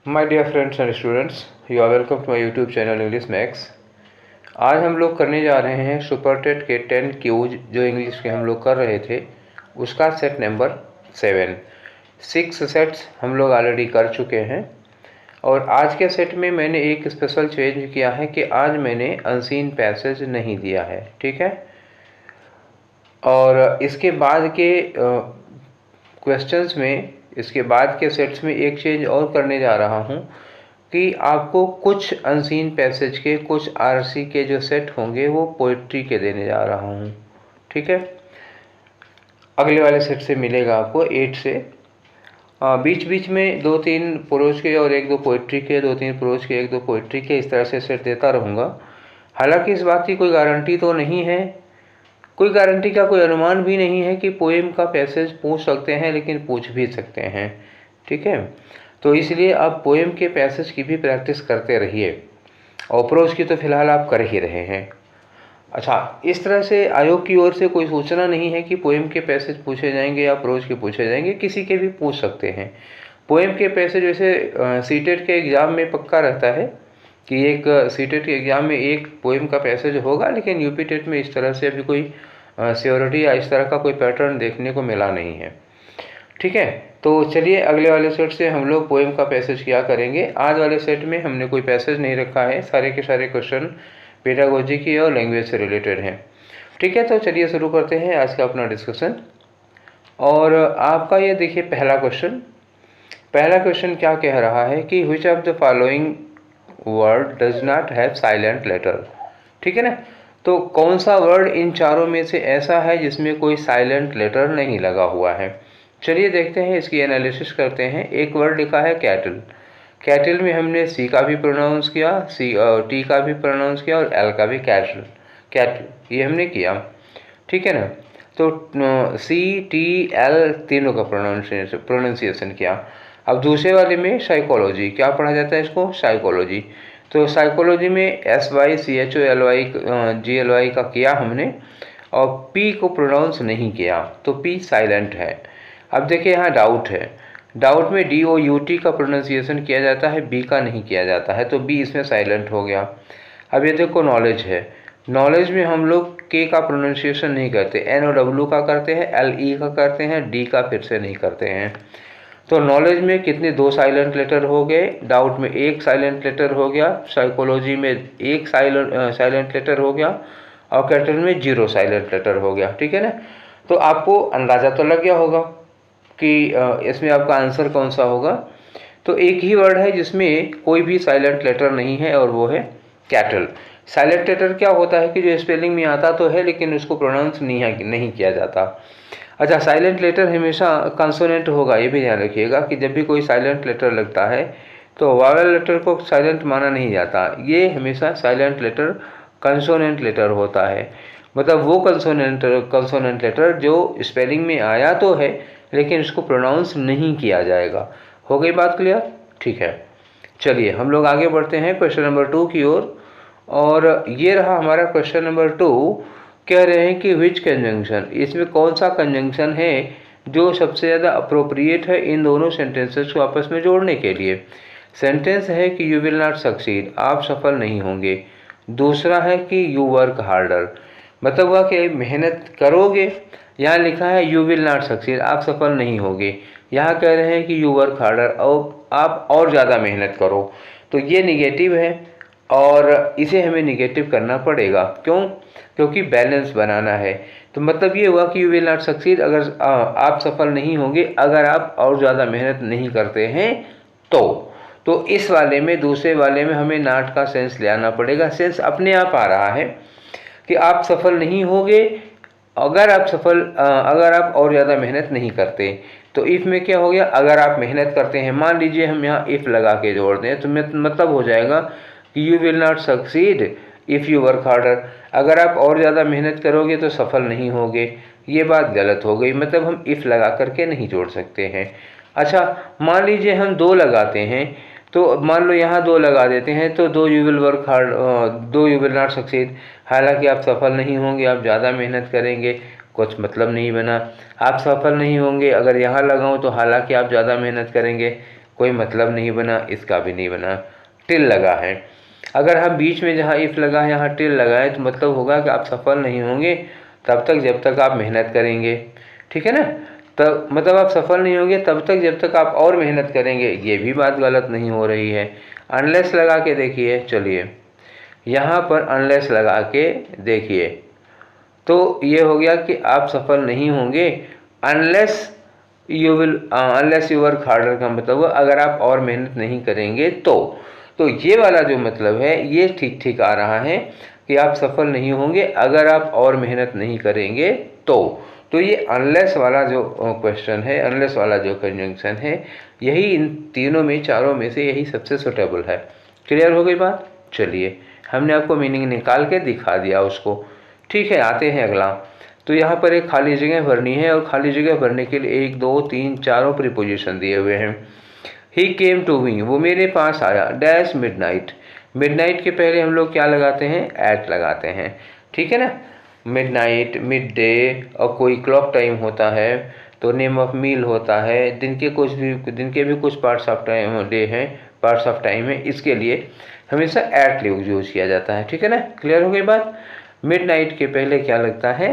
My dear friends and students, you are welcome to my YouTube channel English Max. आज हम लोग करने जा रहे हैं सुपरटेट के 10 क्यूज जो इंग्लिश के हम लोग कर रहे थे उसका सेट नंबर 7। 6 सेट्स हम लोग ऑलरेडी कर चुके हैं और आज के सेट में मैंने एक स्पेशल चेंज किया है कि आज मैंने अनसीन पैसेज नहीं दिया है, ठीक है। और इसके बाद के क्वेश्चंस में, इसके बाद के सेट्स में एक चेंज और करने जा रहा हूँ कि आपको कुछ अनसीन पैसेज के, कुछ आरसी के जो सेट होंगे वो पोइट्री के देने जा रहा हूँ, ठीक है। अगले वाले सेट से मिलेगा आपको 8 से। बीच बीच में 2-3 प्रोज के और 1-2 पोइट्री के, 2-3 प्रोज के, 1-2 पोइट्री के, इस तरह से सेट देता रहूँगा। हालांकि इस बात की कोई गारंटी तो नहीं है, कोई गारंटी का कोई अनुमान भी नहीं है कि पोएम का पैसेज पूछ सकते हैं, लेकिन पूछ भी सकते हैं, ठीक है। तो इसलिए आप पोएम के पैसेज की भी प्रैक्टिस करते रहिए और प्रोज की तो फिलहाल आप कर ही रहे हैं। अच्छा, इस तरह से आयोग की ओर से कोई सूचना नहीं है कि पोएम के पैसेज पूछे जाएंगे या प्रोज के पूछे जाएंगे, किसी के भी पूछ सकते हैं। पोएम के पैसेज वैसे सीटेट के एग्ज़ाम में पक्का रहता है कि एक सीटेट के एग्ज़ाम में एक पोएम का पैसेज होगा, लेकिन यूपी टेट में इस तरह से अभी कोई श्योरिटी या इस तरह का कोई पैटर्न देखने को मिला नहीं है, ठीक है। तो चलिए अगले वाले सेट से हम लोग पोएम का पैसेज क्या करेंगे। आज वाले सेट में हमने कोई पैसेज नहीं रखा है, सारे के सारे क्वेश्चन पेडागोजी की और लैंग्वेज से रिलेटेड हैं, ठीक है। तो चलिए शुरू करते हैं आज का अपना डिस्कशन। और आपका ये देखिए पहला क्वेश्चन क्या कह रहा है कि which of the following word does not have silent letter, ठीक है ना। तो कौन सा वर्ड इन चारों में से ऐसा है जिसमें कोई साइलेंट लेटर नहीं लगा हुआ है। चलिए देखते हैं, इसकी एनालिसिस करते हैं। एक वर्ड लिखा है कैटल। कैटल में हमने सी का भी प्रोनाउंस किया, सी और टी का भी प्रोनाउंस किया और एल का भी कैटल ये हमने किया, ठीक है ना। तो सी टी एल तीनों का प्रोनाउंसिएशन किया। अब दूसरे वाले में साइकोलॉजी, क्या पढ़ा जाता है इसको, साइकोलॉजी। तो साइकोलॉजी में SYCHOLY का किया हमने और पी को प्रोनाउंस नहीं किया, तो पी साइलेंट है। अब देखिए यहाँ डाउट है, डाउट में DOUT का प्रोनाउंसिएशन किया जाता है, बी का नहीं किया जाता है, तो बी इसमें साइलेंट हो गया। अब ये देखो नॉलेज है, नॉलेज में हम लोग के का प्रोनाउंसिएशन नहीं करते, NOW का करते हैं, LE का करते हैं, डी का फिर से नहीं करते हैं। तो नॉलेज में कितने 2 साइलेंट लेटर हो गए, डाउट में 1 साइलेंट लेटर हो गया, साइकोलॉजी में 1 साइलेंट लेटर हो गया और कैटल में 0 साइलेंट लेटर हो गया, ठीक है ना। तो आपको अंदाज़ा तो लग गया होगा कि इसमें आपका आंसर कौन सा होगा। तो एक ही वर्ड है जिसमें कोई भी साइलेंट लेटर नहीं है और वो है कैटल। साइलेंट लेटर क्या होता है कि जो स्पेलिंग में आता तो है लेकिन उसको प्रोनाउंस नहीं किया जाता। अच्छा, साइलेंट लेटर हमेशा कंसोनेंट होगा, ये भी ध्यान रखिएगा कि जब भी कोई साइलेंट लेटर लगता है तो वावेल लेटर को साइलेंट माना नहीं जाता, ये हमेशा साइलेंट लेटर कंसोनेंट लेटर होता है। मतलब वो कंसोनेंट लेटर जो स्पेलिंग में आया तो है लेकिन उसको प्रोनाउंस नहीं किया जाएगा। हो गई बात क्लियर, ठीक है। चलिए हम लोग आगे बढ़ते हैं क्वेश्चन नंबर 2 की ओर। और ये रहा हमारा क्वेश्चन नंबर 2। कह रहे हैं कि विच कंजंक्शन, इसमें कौन सा कंजंक्शन है जो सबसे ज़्यादा अप्रोप्रिएट है इन दोनों सेंटेंसेस को आपस में जोड़ने के लिए। सेंटेंस है कि यू विल नॉट सक्सीड, आप सफल नहीं होंगे। दूसरा है कि यू वर्क हार्डर, मतलब हुआ कि मेहनत करोगे। यहाँ लिखा है यू विल नॉट सक्सीड, आप सफल नहीं होगे। यहाँ कह रहे हैं कि यू वर्क हार्डर, और आप और ज़्यादा मेहनत करो। तो ये निगेटिव है और इसे हमें निगेटिव करना पड़ेगा। क्यों? क्योंकि बैलेंस बनाना है। तो मतलब ये हुआ कि यू विल नॉट सक्सीड, अगर आप सफल नहीं होंगे अगर आप और ज़्यादा मेहनत नहीं करते हैं तो इस वाले में, दूसरे वाले में हमें नॉट का सेंस ले आना पड़ेगा। सेंस अपने आप आ रहा है कि आप सफल नहीं होंगे अगर आप और ज़्यादा मेहनत नहीं करते। तो इफ़ में क्या हो गया, अगर आप मेहनत करते हैं, मान लीजिए हम यहाँ इफ़ लगा के जोड़ दें तो मतलब हो जाएगा कि you will not succeed if you work harder, अगर आप और ज़्यादा मेहनत करोगे तो सफल नहीं होगे। ये बात गलत हो गई, मतलब हम इफ़ लगा करके नहीं जोड़ सकते हैं। अच्छा, मान लीजिए हम 2 लगाते हैं, तो मान लो यहाँ 2 लगा देते हैं तो 2 यू विल नॉट सक्सीड, हालांकि आप सफल नहीं होंगे, आप ज़्यादा मेहनत करेंगे, कुछ मतलब नहीं बना। आप सफल नहीं होंगे, अगर यहाँ लगाऊँ तो हालांकि आप ज़्यादा मेहनत करेंगे, कोई मतलब नहीं बना, इसका भी नहीं बना, टिल लगा है। अगर हम बीच में जहाँ इफ़ लगा है यहाँ टिल लगाए तो मतलब होगा कि आप सफल नहीं होंगे तब तक जब तक आप मेहनत करेंगे, ठीक है ना। तब मतलब आप सफल नहीं होंगे तब तक जब तक आप और मेहनत करेंगे, ये भी बात गलत नहीं हो रही है। अनलेस लगा के देखिए, चलिए यहाँ पर अनलेस लगा के देखिए तो ये हो गया कि आप सफल नहीं होंगे अनलेस यू वर्क हार्डर का मतलब हुआ अगर आप और मेहनत नहीं करेंगे तो ये वाला जो मतलब है ये ठीक ठीक आ रहा है कि आप सफल नहीं होंगे अगर आप और मेहनत नहीं करेंगे तो ये अनलेस वाला जो क्वेश्चन है, अनलेस वाला जो कंजंक्शन है, यही इन तीनों में चारों में से यही सबसे सुटेबल है। क्लियर हो गई बात। चलिए हमने आपको मीनिंग निकाल के दिखा दिया उसको, ठीक है। आते हैं अगला। तो यहाँ पर एक खाली जगह भरनी है और खाली जगह भरने के लिए 1 2 3 4 प्रीपोजिशन दिए हुए हैं। ही केम टू मी, वो मेरे पास आया, डैश मिडनाइट। मिडनाइट के पहले हम लोग क्या लगाते हैं, एट लगाते हैं, ठीक है ना। मिडनाइट, मिड डे और कोई क्लॉक टाइम होता है तो नेम ऑफ मील होता है। दिन के भी कुछ पार्ट्स ऑफ टाइम डे हैं, पार्ट्स ऑफ टाइम है, इसके लिए हमेशा एट यूज किया जाता है, ठीक है ना। क्लियर हो गई बात। मिडनाइट के पहले क्या लगता है,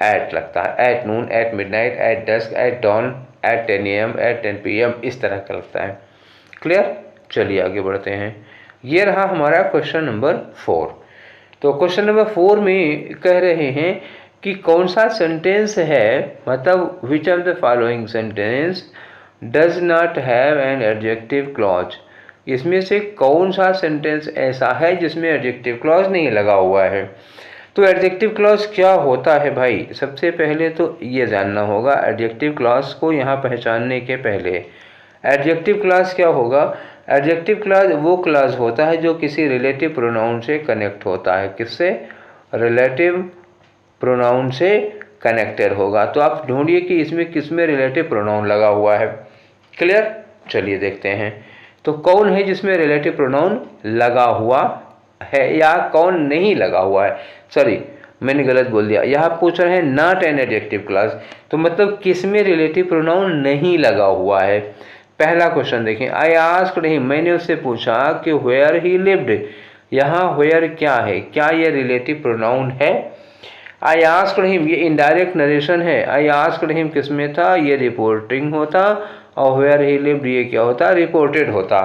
एट लगता है। At noon, at midnight, at dusk, at dawn, at 10 AM, at 10 PM, इस तरह का लगता है। क्लियर। चलिए आगे बढ़ते हैं। ये रहा हमारा क्वेश्चन नंबर 4। तो क्वेश्चन नंबर 4 में कह रहे हैं कि कौन सा सेंटेंस है, मतलब विच of the following sentence does not have an adjective clause. इसमें से कौन सा सेंटेंस ऐसा है जिसमें एडजेक्टिव क्लॉज नहीं लगा हुआ है। तो एडजेक्टिव क्लॉज क्या होता है भाई, सबसे पहले तो ये जानना होगा। एडजेक्टिव क्लॉज को यहाँ पहचानने के पहले एडजेक्टिव क्लॉज क्या होगा। एडजेक्टिव क्लॉज वो क्लॉज होता है जो किसी रिलेटिव प्रोनाउन से कनेक्ट होता है। किससे, रिलेटिव प्रोनाउन से कनेक्टेड होगा। तो आप ढूंढिए कि इसमें किसमें रिलेटिव प्रोनाउन लगा हुआ है। क्लियर। चलिए देखते हैं तो कौन है जिसमें रिलेटिव प्रोनाउन लगा हुआ है या कौन नहीं लगा हुआ है। सॉरी मैंने गलत बोल दिया, यहाँ पूछ रहे हैं नॉट एन एडजेक्टिव क्लॉज, तो मतलब किसमें रिलेटिव प्रोनाउन नहीं लगा हुआ है। पहला क्वेश्चन देखें, आई आस्क्ड हिम, मैंने उससे पूछा कि व्हेयर ही लिव्ड। यहाँ व्हेयर क्या है, क्या ये रिलेटिव प्रोनाउन है। आई आस्क्ड हिम ये इनडायरेक्ट नरेशन है। आई आस्क्ड हिम किसमें था, ये रिपोर्टिंग होता, और व्हेयर ही लिव्ड ये क्या होता, रिपोर्टेड होता।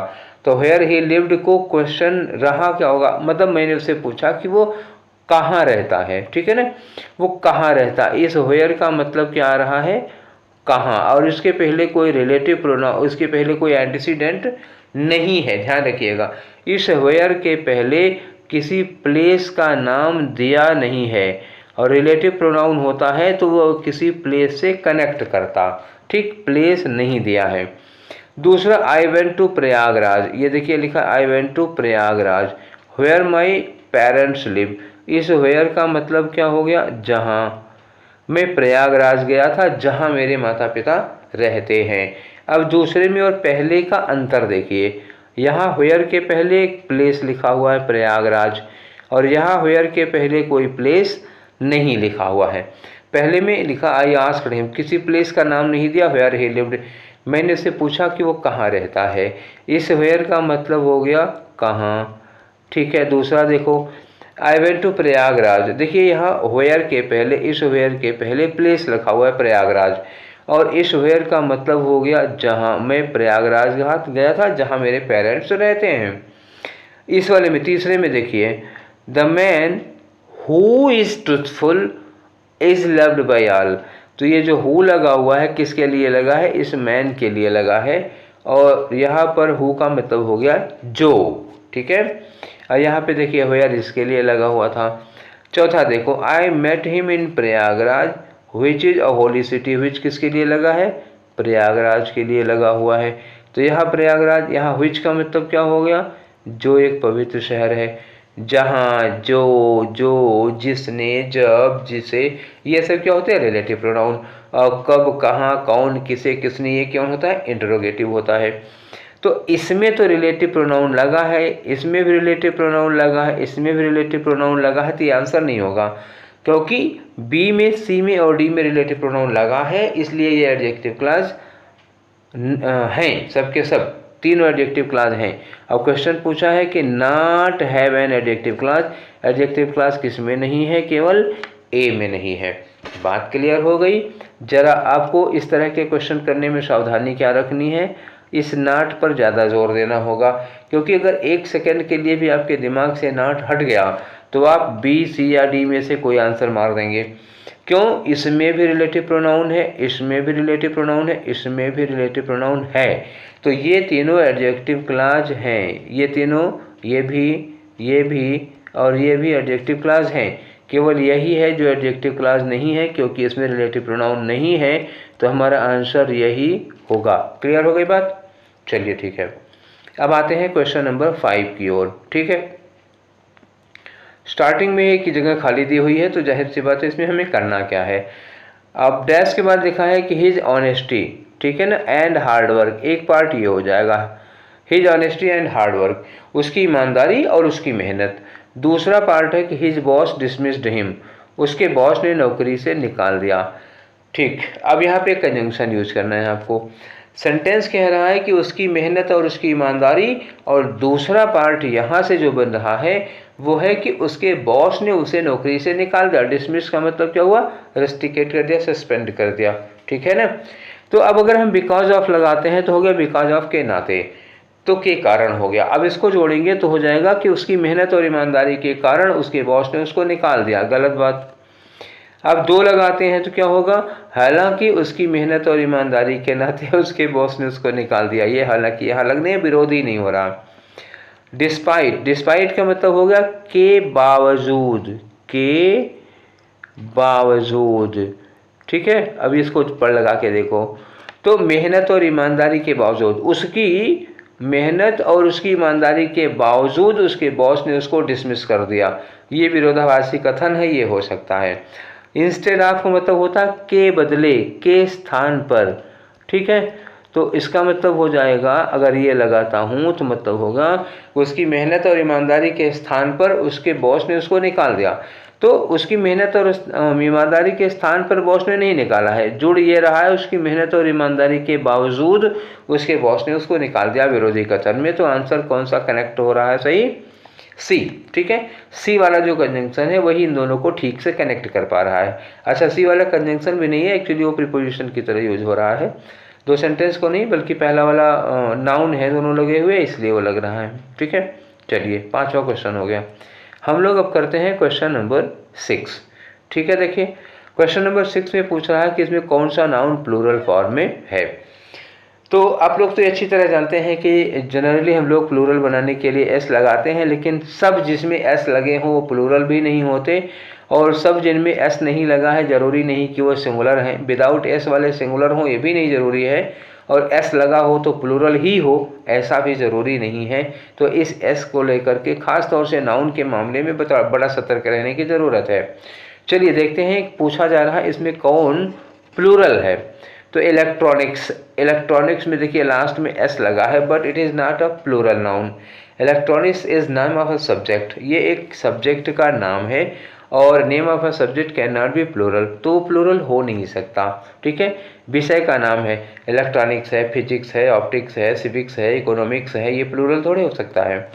तो व्हेयर ही लिव्ड को क्वेश्चन रहा क्या होगा, मतलब मैंने उससे पूछा कि वो कहाँ रहता है, ठीक है ना, वो कहाँ रहता। इस व्हेयर का मतलब क्या आ रहा है, कहाँ, और इसके पहले कोई रिलेटिव प्रोनाउन, उसके पहले कोई एंटीसीडेंट नहीं है, ध्यान रखिएगा। इस व्हेयर के पहले किसी प्लेस का नाम दिया नहीं है, और रिलेटिव प्रोनाउन होता है तो वो किसी प्लेस से कनेक्ट करता, ठीक, प्लेस नहीं दिया है। दूसरा, आई वेंट टू प्रयागराज, ये देखिए लिखा I went to Prayagraj, where my parents live. इस व्हेयर का मतलब क्या हो गया, जहाँ। मैं प्रयागराज गया था जहाँ मेरे माता पिता रहते हैं। अब दूसरे में और पहले का अंतर देखिए, यहाँ व्हेयर के पहले एक प्लेस लिखा हुआ है प्रयागराज, और यहाँ व्हेयर के पहले कोई प्लेस नहीं लिखा हुआ है। पहले में लिखा आई आस्क्ड हिम, किसी प्लेस का नाम नहीं दिया, व्हेयर ही लिव्ड, मैंने उससे पूछा कि वो कहाँ रहता है। इस व्हेयर का मतलब हो गया कहाँ, ठीक है। दूसरा देखो, आई वेंट टू प्रयागराज, देखिए यहाँ व्हेयर के पहले, इस व्हेयर के पहले प्लेस लिखा हुआ है प्रयागराज, और इस व्हेयर का मतलब हो गया जहाँ। मैं प्रयागराज गया था जहाँ मेरे पेरेंट्स रहते हैं। इस वाले में तीसरे में देखिए, the man who is truthful is loved by all. तो ये जो हु लगा हुआ है किसके लिए लगा है, इस मैन के लिए लगा है, और यहाँ पर हु का मतलब हो गया जो, ठीक है। और यहाँ पे देखिए व्हेयर इसके लिए लगा हुआ था। चौथा देखो, I met him in Prayagraj which is a holy city, which किसके लिए लगा है, प्रयागराज के लिए लगा हुआ है। तो यहाँ प्रयागराज, यहाँ विच का मतलब क्या हो गया, जो एक पवित्र शहर है। जहाँ, जो, जिसने, जब, जिसे, ये सब क्या होते हैं, रिलेटिव प्रोनाउन। और कब, कहाँ, कौन, किसे, किसने, ये क्या होता है, इंटरोगेटिव होता है। तो इसमें तो रिलेटिव प्रोनाउन लगा है, इसमें भी रिलेटिव प्रोनाउन लगा है, इसमें भी रिलेटिव प्रोनाउन लगा है, तो ये आंसर नहीं होगा, क्योंकि बी में, सी में और डी में रिलेटिव प्रोनाउन लगा है, इसलिए ये एडजेक्टिव क्लॉज हैं सबके सब, तीनों एडजेक्टिव क्लास हैं। अब क्वेश्चन पूछा है कि not have an adjective class, adjective class किस में नहीं है, केवल ए में नहीं है। बात क्लियर हो गई। जरा आपको इस तरह के क्वेश्चन करने में सावधानी क्या रखनी है, इस नॉट पर ज़्यादा जोर देना होगा, क्योंकि अगर एक सेकंड के लिए भी आपके दिमाग से नॉट हट गया तो आप बी, सी या डी में से कोई आंसर मार देंगे। क्यों? इसमें भी रिलेटिव प्रोनाउन है, इसमें भी रिलेटिव प्रोनाउन है, इसमें भी रिलेटिव प्रोनाउन है। तो ये तीनों एडजेक्टिव क्लास हैं, ये तीनों, ये भी और ये भी एडजेक्टिव क्लास हैं। केवल यही है जो एडजेक्टिव क्लास नहीं है, क्योंकि इसमें रिलेटिव प्रोनाउन नहीं है, तो हमारा आंसर यही होगा। क्लियर हो गई बात? चलिए ठीक है, अब आते हैं क्वेश्चन नंबर 5 की ओर। ठीक है, स्टार्टिंग में एक जगह खाली दी हुई है, तो जाहिर सी बात है इसमें हमें करना क्या है। अब डैश के बाद लिखा है कि हिज ऑनेस्टी, ठीक है ना, एंड हार्ड वर्क, एक पार्ट ये हो जाएगा, his honesty and hard work, उसकी ईमानदारी और उसकी मेहनत। दूसरा पार्ट है कि हिज बॉस डिसमिस्ड हिम, उसके बॉस ने नौकरी से निकाल दिया। ठीक, अब यहाँ पे कंजंक्शन यूज करना है आपको। सेंटेंस कह रहा है कि उसकी मेहनत और उसकी ईमानदारी, और दूसरा पार्ट यहाँ से जो बन रहा है वो है कि उसके बॉस ने उसे नौकरी से निकाल दिया। डिसमिस का मतलब क्या हुआ? रस्टिकेट कर दिया, सस्पेंड कर दिया। ठीक है ना। तो अब अगर हम बिकॉज ऑफ लगाते हैं तो हो गया बिकॉज ऑफ के नाते, तो के कारण हो गया। अब इसको जोड़ेंगे तो हो जाएगा कि उसकी मेहनत और ईमानदारी के कारण उसके बॉस ने उसको निकाल दिया। गलत बात। अब दो लगाते हैं तो क्या होगा? हालांकि उसकी मेहनत और ईमानदारी के नाते उसके बॉस ने उसको निकाल दिया। ये हालांकि यहाँ लगने विरोधी नहीं हो रहा। डिस्पाइट, डिस्पाइट का मतलब हो गया के बावजूद, के बावजूद। ठीक है, अभी इसको पर लगा के देखो, तो मेहनत और ईमानदारी के बावजूद, उसकी मेहनत और उसकी ईमानदारी के बावजूद उसके बॉस ने उसको डिसमिस कर दिया। ये विरोधाभासी कथन है, ये हो सकता है। इंस्टेड ऑफ का मतलब होता है के बदले, के स्थान पर। ठीक है, तो इसका मतलब हो जाएगा, अगर ये लगाता हूँ तो मतलब होगा उसकी मेहनत और ईमानदारी के स्थान पर उसके बॉस ने उसको निकाल दिया। तो उसकी मेहनत और ईमानदारी के स्थान पर बॉस ने नहीं निकाला है, जुड़ ये रहा है उसकी मेहनत और ईमानदारी के बावजूद उसके बॉस ने उसको निकाल दिया विरोधी कथन में। तो आंसर कौन सा कनेक्ट हो रहा है? सही, सी। ठीक है, सी वाला जो कंजंक्शन है वही इन दोनों को ठीक से कनेक्ट कर पा रहा है। अच्छा, सी वाला कंजंक्शन भी नहीं है, एक्चुअली वो प्रीपोजिशन की तरह यूज हो रहा है। दो सेंटेंस को नहीं, बल्कि पहला वाला नाउन है, दोनों लगे हुए इसलिए वो लग रहा है। ठीक है, चलिए 5वां क्वेश्चन हो गया। हम लोग अब करते हैं क्वेश्चन नंबर 6। ठीक है, देखिए क्वेश्चन नंबर 6 में पूछ रहा है कि इसमें कौन सा नाउन प्लूरल फॉर्म में है। तो आप लोग तो अच्छी तरह जानते हैं कि जनरली हम लोग प्लूरल बनाने के लिए एस लगाते हैं, लेकिन सब जिसमें एस लगे हों वो प्लूरल भी नहीं होते, और सब जिनमें एस नहीं लगा है ज़रूरी नहीं कि वो सिंगुलर हैं। विदाउट एस वाले सिंगुलर हों ये भी नहीं ज़रूरी है, और एस लगा हो तो प्लूरल ही हो ऐसा भी ज़रूरी नहीं है। तो इस एस को लेकर के ख़ास तौर से नाउन के मामले में बड़ा सतर्क रहने की ज़रूरत है। चलिए देखते हैं, पूछा जा रहा है इसमें कौन प्लूरल है। तो इलेक्ट्रॉनिक्स, इलेक्ट्रॉनिक्स में देखिए लास्ट में एस लगा है, but it is not a plural noun. Electronics is name of a subject, ये एक सब्जेक्ट का नाम है, और name of a subject can not be plural, तो प्लूरल हो नहीं सकता। ठीक है, विषय का नाम है, इलेक्ट्रॉनिक्स है, फिजिक्स है, ऑप्टिक्स है, सिविक्स है, इकोनॉमिक्स है, ये प्लूरल थोड़े हो सकता है।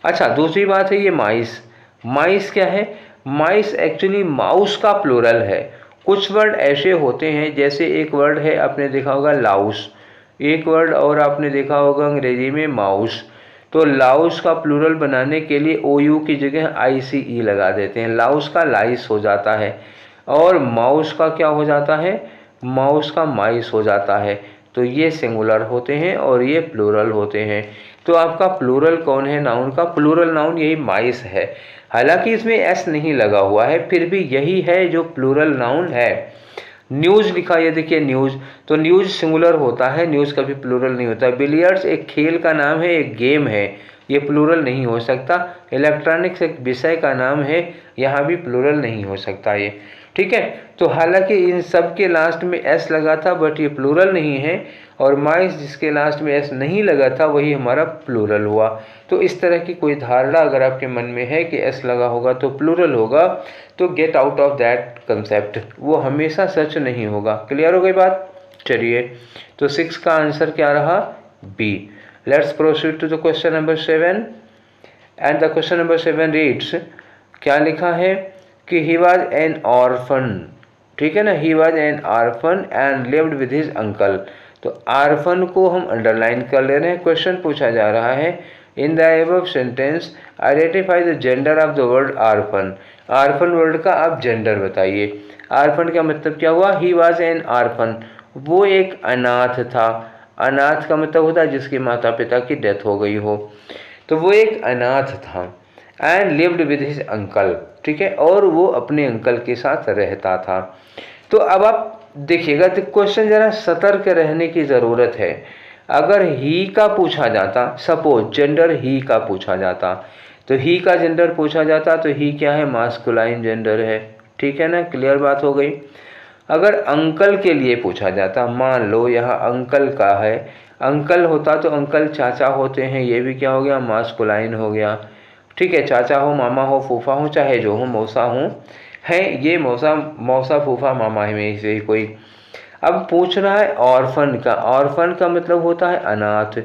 अच्छा, दूसरी बात है ये माइस। माइस क्या है? माइस एक्चुअली माउस का प्लूरल है। कुछ वर्ड ऐसे होते हैं, जैसे एक वर्ड है आपने देखा होगा लाउस, एक वर्ड और आपने देखा होगा अंग्रेजी में माउस। तो लाउस का प्लूरल बनाने के लिए OU की जगह ICE लगा देते हैं, लाउस का लाइस हो जाता है, और माउस का क्या हो जाता है? माउस का माइस हो जाता है। तो ये सिंगुलर होते हैं और ये प्लूरल होते हैं। तो आपका प्लूरल कौन है नाउन का? प्लूरल नाउन यही माइस है। हालांकि इसमें एस नहीं लगा हुआ है, फिर भी यही है जो प्लूरल नाउन है। न्यूज़ लिखा, ये देखिए न्यूज़, तो न्यूज़ सिंगुलर होता है, न्यूज़ कभी प्लूरल नहीं होता। बिलियर्ड्स एक खेल का नाम है, एक गेम है, ये प्लूरल नहीं हो सकता। इलेक्ट्रॉनिक्स एक विषय का नाम है, यहाँ भी प्लूरल नहीं हो सकता ये। ठीक है, तो हालांकि इन सब के लास्ट में एस लगा था, बट ये प्लूरल नहीं है, और माइस जिसके लास्ट में एस नहीं लगा था वही हमारा प्लूरल हुआ। तो इस तरह की कोई धारणा अगर आपके मन में है कि एस लगा होगा तो प्लूरल होगा, तो get out of that concept, वो हमेशा सच नहीं होगा। क्लियर हो गई बात? चलिए, तो 6 का आंसर क्या रहा? B. Let's proceed to the question number 7 and the question number 7 reads, क्या लिखा है कि ही वॉज एन ऑर्फन, ठीक है ना, he was an orphan and lived with his uncle. तो ऑर्फन को हम अंडरलाइन कर ले रहे हैं। क्वेश्चन पूछा जा रहा है in the above sentence identify the gender of the word orphan. Orphan word का आप जेंडर बताइए। ऑर्फन का मतलब क्या हुआ, ही वॉज एन ऑर्फन, वो एक अनाथ था। अनाथ का मतलब होता है जिसके माता पिता की डेथ हो गई हो, तो वो एक अनाथ था। And lived with his uncle, ठीक है, और वो अपने अंकल के साथ रहता था। तो अब आप देखिएगा, तो क्वेश्चन जरा सतर्क रहने की ज़रूरत है। अगर ही का पूछा जाता, सपोज जेंडर ही का पूछा जाता, तो ही का जेंडर पूछा जाता तो ही क्या है, मास्कुलाइन जेंडर है, ठीक है ना, क्लियर बात हो गई। अगर अंकल के लिए पूछा जाता, मान लो यहाँ अंकल का है, अंकल होता तो अंकल चाचा होते हैं, ये भी क्या हो गया, मास्कुलाइन हो गया, ठीक है, चाचा हो, मामा हो, फूफा हो, चाहे जो हो, मौसा हो, है ये मौसा फूफा मामा है में से ही कोई। अब पूछ रहा है ऑर्फन का। ऑर्फन का मतलब होता है अनाथ।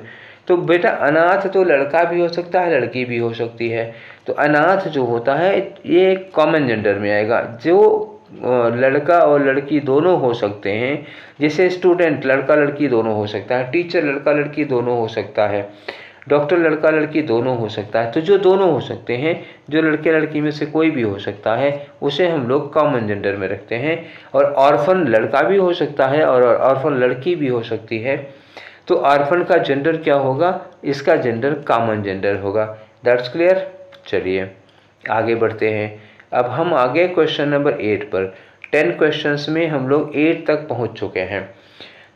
तो बेटा अनाथ तो लड़का भी हो सकता है, लड़की भी हो सकती है। तो अनाथ जो होता है ये कॉमन जेंडर में आएगा, जो लड़का और लड़की दोनों हो सकते हैं। जैसे स्टूडेंट लड़का लड़की दोनों हो सकता है, टीचर लड़का लड़की दोनों हो सकता है, डॉक्टर लड़का लड़की दोनों हो सकता है। तो जो दोनों हो सकते हैं, जो लड़के लड़की में से कोई भी हो सकता है, उसे हम लोग कॉमन जेंडर में रखते हैं। और ऑर्फन लड़का भी हो सकता है और ऑर्फन लड़की भी हो सकती है। तो ऑर्फन का जेंडर क्या होगा, इसका जेंडर कॉमन जेंडर होगा। That's clear. चलिए आगे बढ़ते हैं। अब हम आगे क्वेश्चन नंबर 8 पर। 10 क्वेश्चंस में हम लोग 8 तक पहुंच चुके हैं।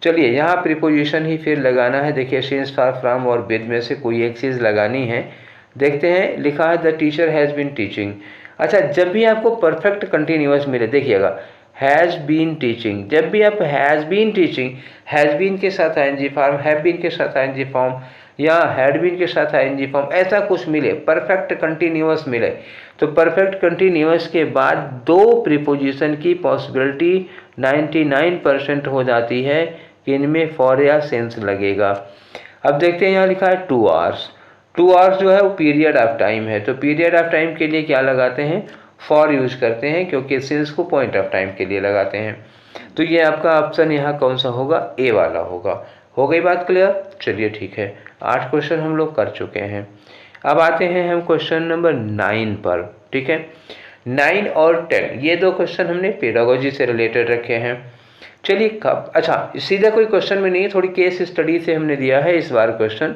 चलिए यहाँ प्रीपोजिशन ही फिर लगाना है। देखिए सिंस, फॉर, फ्रॉम और विद में से कोई एक चीज़ लगानी है। देखते हैं, लिखा है the teacher has been teaching. अच्छा, जब भी आपको परफेक्ट कंटिन्यूअस मिले, देखिएगा हैज़ बीन टीचिंग, जब भी आप has been teaching, has been के साथ आईएनजी फॉर्म, हैव बीन के साथ आईएनजी फॉर्म या हैड बीन के साथ आईएनजी फॉर्म, ऐसा कुछ मिले, परफेक्ट कंटिन्यूअस मिले, तो परफेक्ट कंटिन्यूअस के बाद दो प्रीपोजिशन की पॉसिबिलिटी 99% हो जाती है कि इनमें फॉर या सिंस लगेगा। अब देखते हैं, यहाँ लिखा है 2 आवर्स। 2 आवर्स जो है वो पीरियड ऑफ टाइम है, तो पीरियड ऑफ टाइम के लिए क्या लगाते हैं, फॉर यूज करते हैं, क्योंकि सिंस को पॉइंट ऑफ टाइम के लिए लगाते हैं। तो ये आपका ऑप्शन यहाँ कौन सा होगा, ए वाला होगा। हो गई बात क्लियर। चलिए ठीक है, 8 क्वेश्चन हम लोग कर चुके हैं। अब आते हैं हम क्वेश्चन नंबर 9 पर, ठीक है। 9 और 10 ये दो क्वेश्चन हमने पेडागोजी से रिलेटेड रखे हैं। चलिए कब, अच्छा सीधा कोई क्वेश्चन में नहीं है, थोड़ी केस स्टडी से हमने दिया है इस बार क्वेश्चन।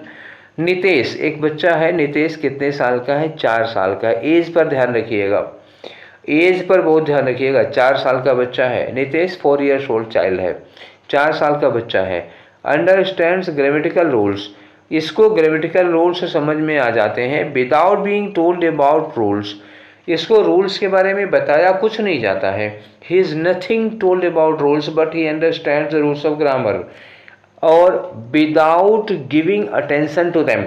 नितेश एक बच्चा है, नितेश कितने साल का है, 4 साल का है। एज पर ध्यान रखिएगा, एज पर बहुत ध्यान रखिएगा। 4 साल का बच्चा है नितेश, 4 ईयर्स ओल्ड चाइल्ड है, 4 साल का बच्चा है। अंडरस्टैंड्स ग्रामेटिकल रूल्स, इसको ग्रामेटिकल रूल्स समझ में आ जाते हैं without being told about rules, इसको रूल्स के बारे में बताया कुछ नहीं जाता है। He is nothing told about rules but he understands the rules of grammar, और without giving attention to them,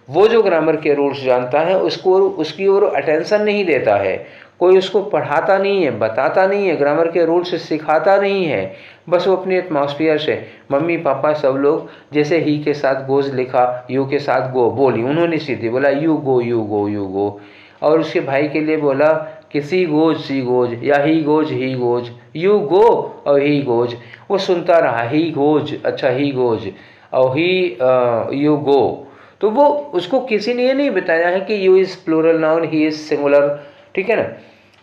वो जो ग्रामर के रूल्स जानता है उसको, उसकी ओर अटेंशन नहीं देता है, कोई उसको पढ़ाता नहीं है, बताता नहीं है, ग्रामर के रूल्स सिखाता नहीं है, बस वो अपने एटमॉस्फियर से, मम्मी पापा सब लोग, जैसे ही के साथ गोज लिखा, यू के साथ गो बोली, उन्होंने सीधे बोला you go you go you go, और उसके भाई के लिए बोला कि सी गोज या ही गोज, यू गो और ही गोज, वो सुनता रहा ही गोज, अच्छा ही गोज और ही यू गो। तो वो उसको किसी ने ये नहीं बताया है कि you is plural noun, he is singular, ठीक है ना,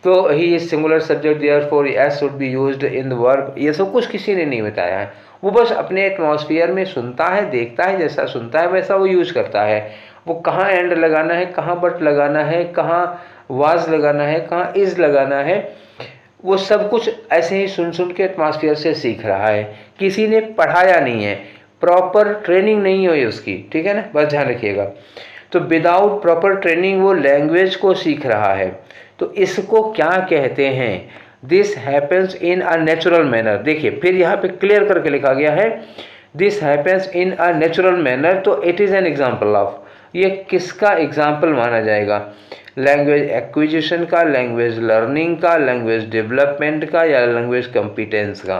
तो he is singular subject therefore S should be used in the verb, ये सब कुछ किसी ने नहीं बताया है। वो बस अपने एटमॉस्फेयर में सुनता है, देखता है, जैसा सुनता है वैसा वो यूज करता है। वो कहाँ एंड लगाना है, कहाँ बट लगाना है, कहाँ वाज लगाना है, कहाँ इज लगाना है, वो सब कुछ ऐसे ही सुन सुन के एटमॉस्फेयर से सीख रहा है, किसी ने पढ़ाया नहीं है, प्रॉपर ट्रेनिंग नहीं हुई उसकी, ठीक है ना, बस ध्यान रखिएगा। तो विदाउट प्रॉपर ट्रेनिंग वो लैंग्वेज को सीख रहा है, तो इसको क्या कहते हैं, this happens in a natural manner. देखिए फिर यहाँ पे क्लियर करके लिखा गया है this happens in a natural manner, तो it is an example of, ये किसका एग्जाम्पल माना जाएगा, लैंग्वेज एक्विजिशन का, लैंग्वेज लर्निंग का, लैंग्वेज डेवलपमेंट का, या लैंग्वेज कॉम्पिटेंस का।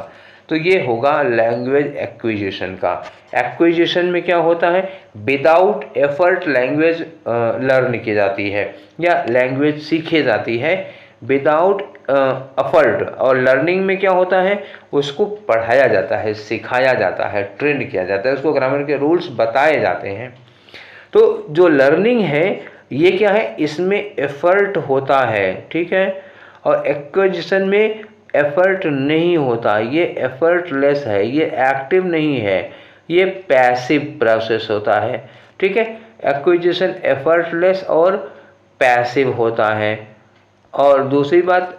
तो ये होगा लैंग्वेज एक्विजिशन का। एक्विजिशन में क्या होता है, विदाउट एफर्ट लैंग्वेज लर्न की जाती है या लैंग्वेज सीखी जाती है विदाउट एफर्ट। और लर्निंग में क्या होता है, उसको पढ़ाया जाता है, सिखाया जाता है, ट्रेंड किया जाता है, उसको ग्रामर के रूल्स बताए जाते हैं। तो जो लर्निंग है ये क्या है, इसमें एफर्ट होता है, ठीक है। और एक्विजिशन में एफर्ट नहीं होता, ये एफर्टलेस है, ये एक्टिव नहीं है, ये पैसिव प्रोसेस होता है, ठीक है। एक्विजिशन एफर्टलेस और पैसिव होता है। और दूसरी बात,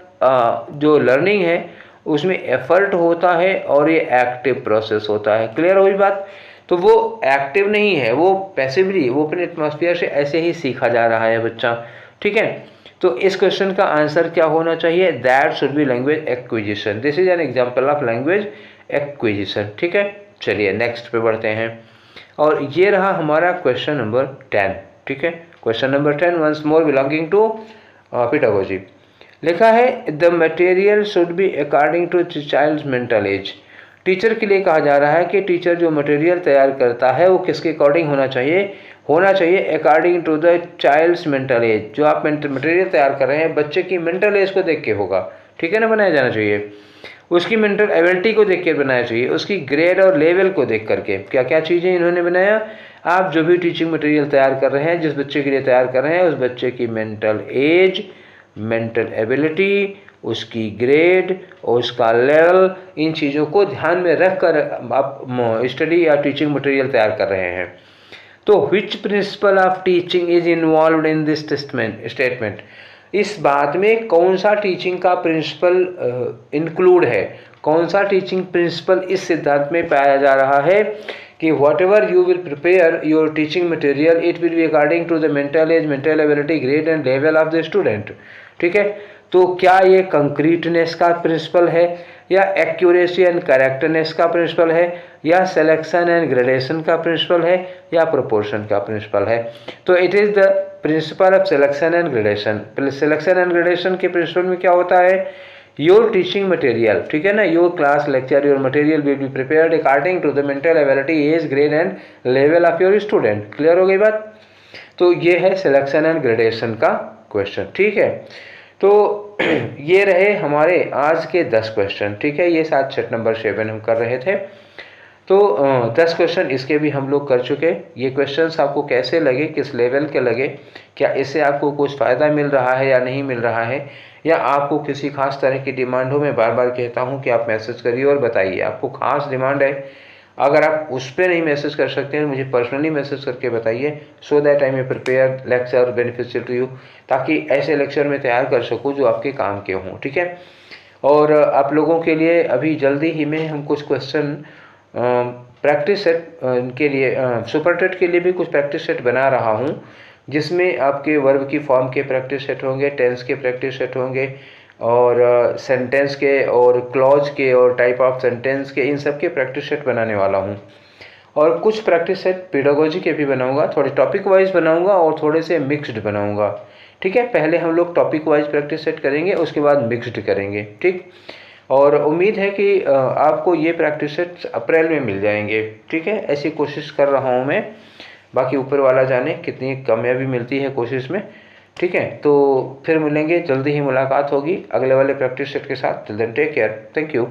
जो लर्निंग है उसमें एफर्ट होता है और ये एक्टिव प्रोसेस होता है। क्लियर हुई बात। तो वो एक्टिव नहीं है, वो पैसिवली, वो अपने एटमॉस्फेयर से ऐसे ही सीखा जा रहा है बच्चा, ठीक है। तो इस क्वेश्चन का आंसर क्या होना चाहिए, that should be language acquisition. This is an example of language acquisition, ठीक है। चलिए नेक्स्ट पे बढ़ते हैं। और ये रहा हमारा क्वेश्चन नंबर 10, ठीक है। Question number 10 once more belonging to pedagogy. लिखा है the material should be according to child's mental age. Teacher के लिए कहा जा रहा है कि टीचर जो मटेरियल तैयार करता है वो किसके अकॉर्डिंग होना चाहिए, होना चाहिए according to the child's mental age. जो आप मटेरियल तैयार कर रहे हैं बच्चे की मेंटल एज को देख के होगा, ठीक है ना, बनाया जाना चाहिए। उसकी मेंटल एबिलिटी को देख के बनाना चाहिए, उसकी ग्रेड और लेवल को देख करके। क्या क्या चीज़ें इन्होंने बनाया, आप जो भी टीचिंग मटेरियल तैयार कर रहे हैं, जिस बच्चे के लिए तैयार कर रहे हैं, उस बच्चे की मेंटल एज, मेंटल एबिलिटी, उसकी ग्रेड और उसका लेवल, इन चीज़ों को ध्यान में रख कर आप स्टडी या टीचिंग मटेरियल तैयार कर रहे हैं। तो which principle of teaching is involve in this statement. इस बात में कौन सा टीचिंग का प्रिंसिपल इंक्लूड है, कौन सा टीचिंग प्रिंसिपल इस सिद्धांत में पाया जा रहा है कि whatever you will prepare your teaching material it will be according to the mental age, mental ability, grade and level of the student, ठीक है। तो क्या ये कंक्रीटनेस का प्रिंसिपल है, या एक्यूरेसी एंड करेक्टनेस का प्रिंसिपल है, या सिलेक्शन एंड ग्रेडेशन का प्रिंसिपल है, या प्रोपोर्शन का प्रिंसिपल है। तो it is the principle of selection and gradation. Selection and gradation के प्रिंसिपल में क्या होता है, योर टीचिंग मटेरियल, ठीक है ना, your class lecture your material will be prepared according to the mental ability, age, grade and level of your student. Clear हो गई बात। तो ये है सिलेक्शन एंड ग्रेडेशन का क्वेश्चन, ठीक है। तो ये रहे हमारे आज के 10 क्वेश्चन, ठीक है। ये साथ सेट नंबर 7 हम कर रहे थे। तो 10 क्वेश्चन इसके भी हम लोग कर चुके। ये क्वेश्चंस आपको कैसे लगे, किस लेवल के लगे, क्या इससे आपको कुछ फ़ायदा मिल रहा है या नहीं मिल रहा है, या आपको किसी खास तरह की डिमांड हो। मैं बार बार कहता हूँ कि आप मैसेज करिए और बताइए आपको खास डिमांड है। अगर आप उस पर नहीं मैसेज कर सकते हैं मुझे पर्सनली मैसेज करके बताइए, so that I may prepare lecture beneficial to you, ताकि ऐसे लेक्चर में तैयार कर सकूँ जो आपके काम के हों, ठीक है। और आप लोगों के लिए अभी जल्दी ही में हम कुछ क्वेश्चन प्रैक्टिस सेट के लिए, सुपर टेट के लिए भी कुछ प्रैक्टिस सेट बना रहा हूँ, जिसमें आपके वर्ब की फॉर्म के प्रैक्टिस सेट होंगे, टेंस के प्रैक्टिस सेट होंगे, और सेंटेंस के और क्लॉज के और टाइप ऑफ सेंटेंस के, इन सब के प्रैक्टिस सेट बनाने वाला हूँ। और कुछ प्रैक्टिस सेट पेडागोजी के भी बनाऊंगा, थोड़े टॉपिक वाइज बनाऊंगा और थोड़े से मिक्स्ड बनाऊंगा, ठीक है। पहले हम लोग टॉपिक वाइज प्रैक्टिस सेट करेंगे, उसके बाद मिक्स्ड करेंगे, ठीक। और उम्मीद है कि आपको ये प्रैक्टिस सेट अप्रैल में मिल जाएंगे, ठीक है। ऐसी कोशिश कर रहा हूँ मैं, बाकी ऊपर वाला जाने कितनी कामयाबी मिलती है कोशिश में, ठीक है। तो फिर मिलेंगे, जल्दी ही मुलाकात होगी अगले वाले प्रैक्टिस सेट के साथ। Till then take care, thank you.